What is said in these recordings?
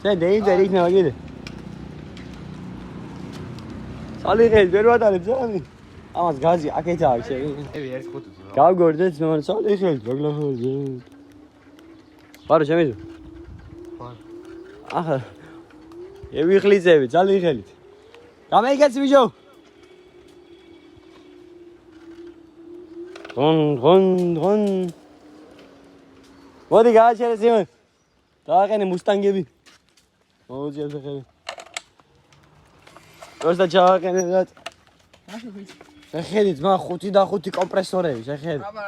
Sen deyince ikna var gidi. Salih gel ver vatanı canım. Ama gazi akit abi şey. Evet, kutu. Kav gördün sen salih gel. Bagla oldu. Var şemiz. Var. Aha. Evi xliz evi salih gel. Kamay gelsin bir jo. Ron. Vodi gazi şere Simon. Daha kene Mustang gibi. Oğuz yapsa kene. Просто чава кенедат. შეხედით, მაგ 5 და 5 კომპრესორები, შეხედით. აბა.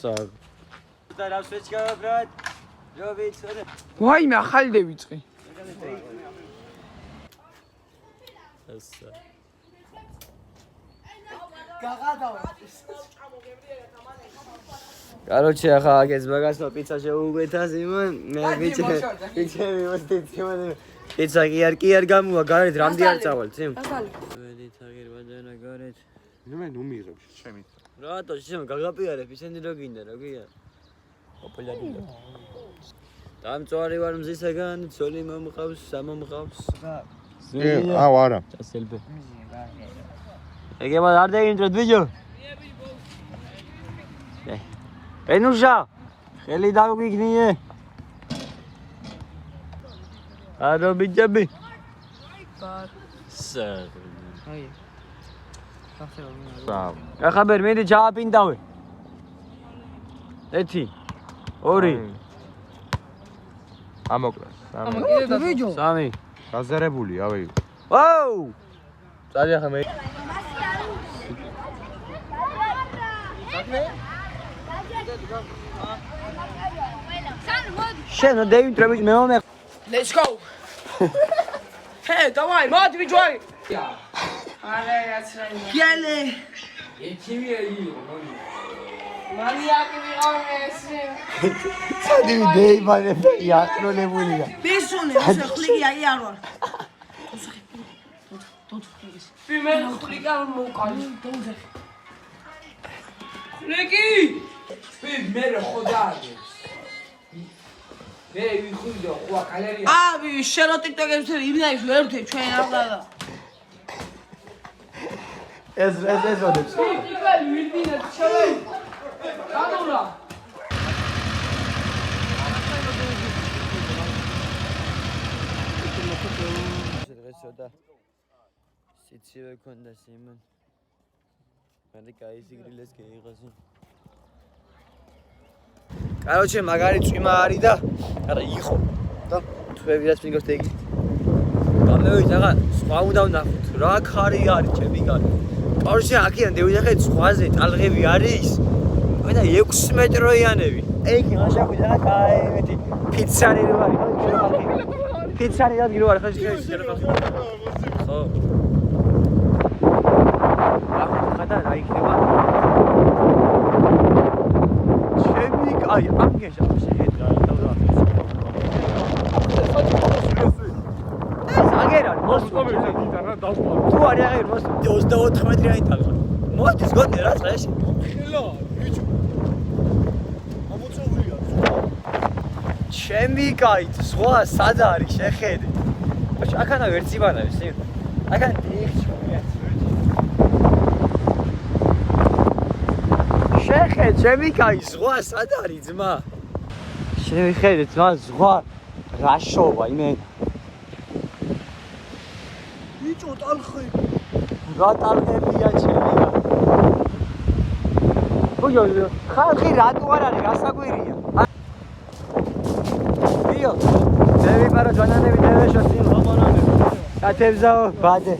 საგ. და რა სვეჩკა ბრატ? ჯობიც, ვედა. ვაიმე, ახალი დავიწყე. ესა. გაღადავა. Короче, ახლა აგეს მაგასო პიცა შეუგვეთა სიმონ, მე პიცა მივასდით სიმონ. პიცა კი არ გამოვა, გარეთ რამდენი არ წავალ, სიმ? გასალი. ვედით აგერ ვაჯანა გარეთ. მე ნუ მიიღებ ჩემი. რატო შემო გაგაპიარებ, ისინი რო გინდა, რა გია? ოპოლადი. დამწვარი ვარ მზისაგან, ცოლი მომყავს, სამომყავს. არა. წასელბე. ეგემა არ დაინტროთ ბიჭო. ენუშა, ხელი დავგიგნიე. არო ბიჭები. ბარ. სა. აი. ახაბერ მედი ჩააპინდავე. 1 2 ამოკლას. ამა კიდე და ბიჭო. 3 გაზარებული, ავი. ვაუ! წადი ახლა მე. შენ დევიდ რებიც მე მომე Let's go. Hey, давай, мать бიჭოი. არა, რაც რაიმე. გიალე. ექიმია იყო, მოდი. მანიაკი ვიყავ ესე. სადი დეიბანე იატროლებულია. ბისუნე, ესე ხლიკი აი არ ვარ. მე ხლიკი არ მოვყავი. დაუძახე. ხლიკი! მე ხოდაგე. მე ვიხუდო ხო კალერია. აბი, შენო ტიკტოკებს იმდაის ვერთე ჩვენ აღდა. ეს ოდებს. ტიკტოკი ვირდინა ჩავი. გადავრა. დღესოდა სიცივე ქონდა სიმონ. მე გაიზიგრილეს გეიღოსი. Короче, მაგარი წვიმა არის და არა იყო. და თქვენს ფინგოს ეგ. გამევით ახლა სხვა უნდა ვნახოთ. რა ხარი არის ჩემი კარი. Короче, აქედან დევიდახე ზღვაზე ტალღები არის. ვედა 6 მეტროიანები. ეგ იმაშახვიდა და კაი, პიცარი რო არის, ხო? პიცარი რა გირო არის, ხო? ხო. ახლა რა იქნება? Ay, amgeş abi şey etler. Sagerar, mostu. Tu var ya, mostu. 24 metre ait alma. Mostu zgodne raz rashi. Xela, bicho. Amotsovriya. Chemi kait, zgwa sad არის, შეხედე. ბაჭი, აქანა ვერციბან არის, სი. აქან დიხჩხია. შეხე, ჩემი კაი, ზღვა სად არის, ძმა? შევიხედე, ძმა, ზღვა რა შოვა, იმენ. ბიჭო, ტალხები. რა ტალხებია ჩემი? ბიჭო, ხალხი რატო არ არის, გასაკვირია. ბიო, დევიპარო ჯანანები დევეშო წინ ხომანანები. კათებზაო, ბადე.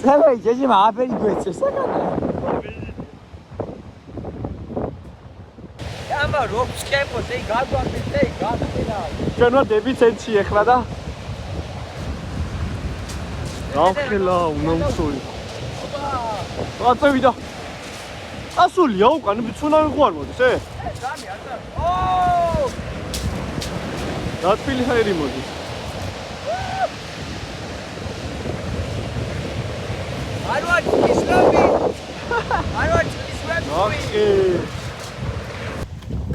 Давай, я ма აბერი გვეცე საკანა. Яма როქს კემპოს ეი გაგვაქვს ეი გასწინა. ჩვენო დებიცენცი ეხლა და ახლა უნამსული. აწევიდა. ასულია უკან ცუნამი ხო არ მოდის ე? სამი არ და. ოო! დათბილი ჰაერი მოდის. Arwad, Islami.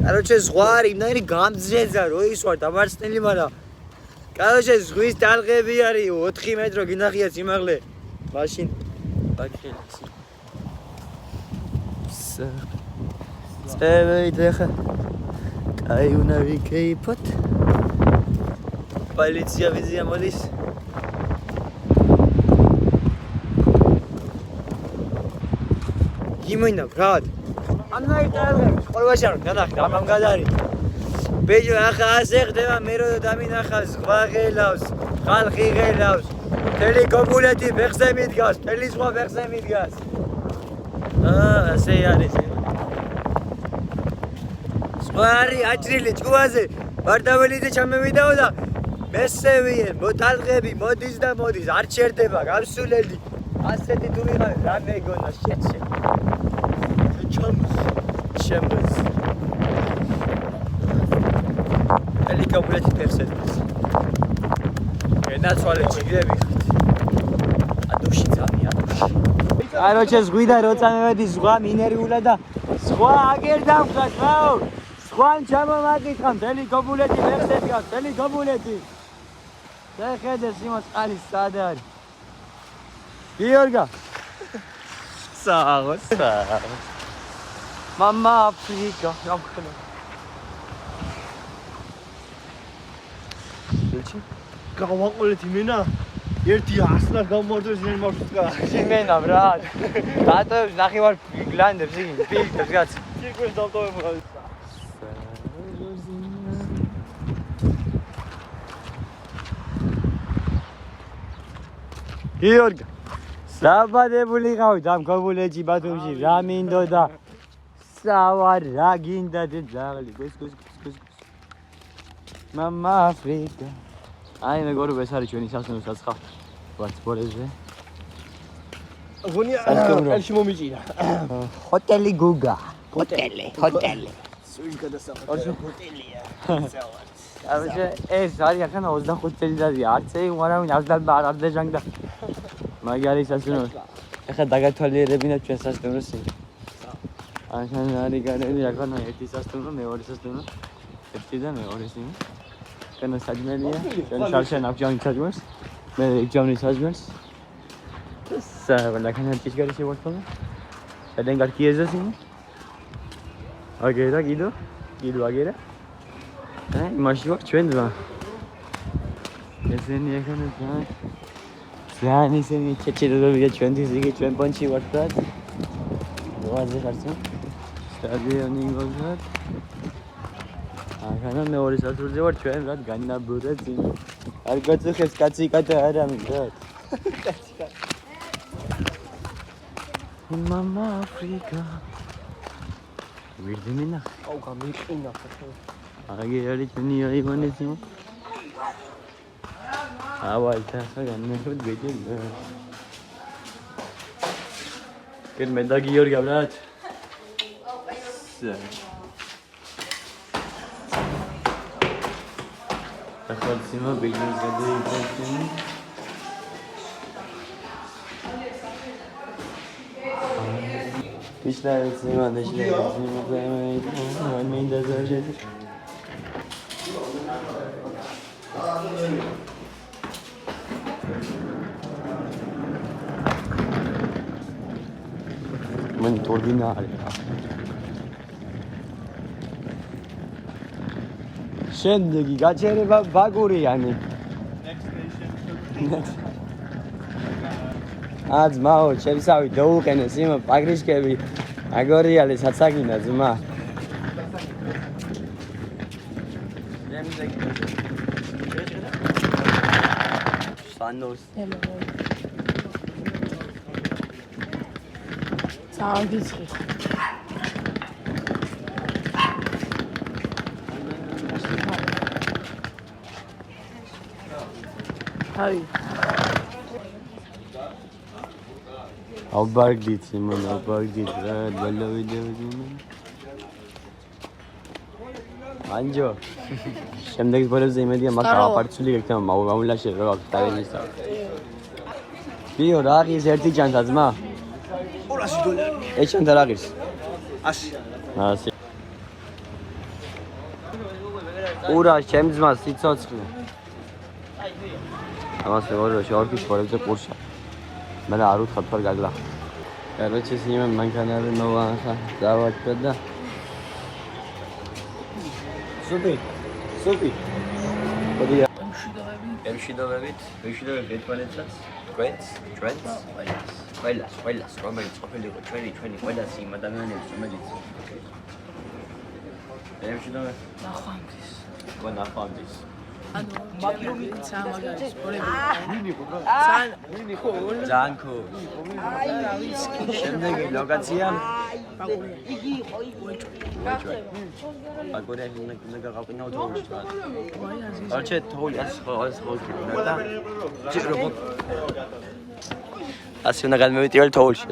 Короче, ზღვა არის, იმდენი გამძრეძა, რო ის ვარ დამარცხნილი, მაგრამ Короче, ზღვის დალღები არის 4 მეტრო გინახია სიმაღლე. მაშინ ბაქელს. წევით ახლა. აი უნდა ვიკეიფოთ. პოლიცია ვიზია მოდის. იმენა, ბრატ. ამნაირ დალღები, ყველაში არ განახდა, ამ გადარი. ბეჯო ახლა ასე ხდება მე რო დამინახავს ზღვა ღელავს ხალხი ღელავს მთელი კომუნეთი ფეხზე მიდგას მთელი ზღვა ფეხზე მიდგას ასე არის ზღვა არის აჭრილი ჭკუაზე ვარდაველიძე ჩამევიდაო და მესევიენ მოტალღები მოდის და მოდის არ ჩერდება გამსულელი ასეთი თუ ვიღავ რა მეგონა შეჩე ჩემს Helikopterci persetis. Genacვალე ჩიგდები. ადუში ძამი, ადუში. Короче, ზღვიდა როცა მევედი ზღვა მინერვიულა და ზღვა აგერ დამხდას, რაო? ზღვან ჩამომაკითხა, ჰელიკოპტერci persetis გას, ჰელიკოპტერci. შეხედე სიმოს ყალი სად არის. გიორგა. საღოს. მამა აფრიკა, გამხდე. გავაყოლეთ იმენა ერთი 100-ს გამოვარდეს მე მარშრუტკა იმენა ბრატ დატოვებს ნახევარ გლანდებს იგი ფილტრებს გაც კირკვეს დავტოვებო გიორგი საბადებული ყავით ამ კომუნეთში ბათუმში რა მინდო და სავარ რა გინდა ძაღლი გოს მამა აფრიკა აი მეგორო ეს არის ჩვენი სასტუმრო საცხა ვარც ბორეზე გონია ერში მომიჭირა ჰოტელი გუგა ჰოტელი სულ გადასახადი ჰოტელია Короче, ეს არის ახლა 25 წელიწადია არც ეი ვარავინ არ დაჟანგდა მაგარი სასტუმრო ახლა დაგათვალიერებინა ჩვენ სასტუმროს ახლა არის გარემი ახლა ერთი სასტუმრო მეორე სასტუმრო ერთი და მეორე სიმი Când sajmelia, când șarșen acțiuni sajmers, me acțiuni sajmers. Să la când artiști care se vorbește? Să den garchieză sim. Agera Guido agera. Mașină çvendva. Esen yakın ya. Yani seni çeçede de bir çvendi zige çven pançi vartat. Vazge karşın. Stadion ingozat. ახლა მეორე სასურზე ვარ ჩვენ რა განაბურეთ წინ. არ გაწუხებს კაცი კატა არა მინდათ. მამა აფრიკა. ვირდიმინა. აუ გამიყინა. აგი არის ჩვენი აივანეთი. ავა ითახა განმეხოთ გეჯენ. კენ მე და გიორგი ბრატ. ახლა ძიმა ბიგინს გადაიყვანე. Пішла зима, дошла зима, зима, мені да зажити. Мені турбіна. შენდეგი გაჩერება ბაგურიანი. ძმაო, შევისავი დაუყენეს იმ პაგრიშკები. აგორიალე საცაგინა ძმა. სანოს. საუბრიცხი. Hai. Albergit, Simon, Albergit, Red, Bello video, Simon. Anjo. Შემდეგ ბოლოს იმედია მაგ აპარცული გეკთა მაულაში რა დავინისა. ბიო რა არის ერთი ჯანთა ძმა? $200. ეს ჯანთა რა არის? ასე. ურა, ჩემს ძმას სიცოცხლე. ამას მეგობრებო, შორკის ფორებზე ყურშა. მე არ უთხრა თორე გაგლახა. Короче, снимем на канале Нованха. Давай когда. Супер. Подия. Эмшидовებით, ერთმანეთსაც, თქვენს, ყველას, რომელიც ყოფილიყო ჩვენი ყველას იმ ადამიანებს, რომელიც ემშიდოვე. ნახვამდის. ანუ მაგიუმი სამაგარის პორები. ჯანკო. შემდეგი ლოკაცია. იგი იყო აგორე უნდა გაგაყინო თოვლი. არჩე თოვლი ასე ხო და ჭირო. ასე უნდა გადმოვიტივალ თოვლში.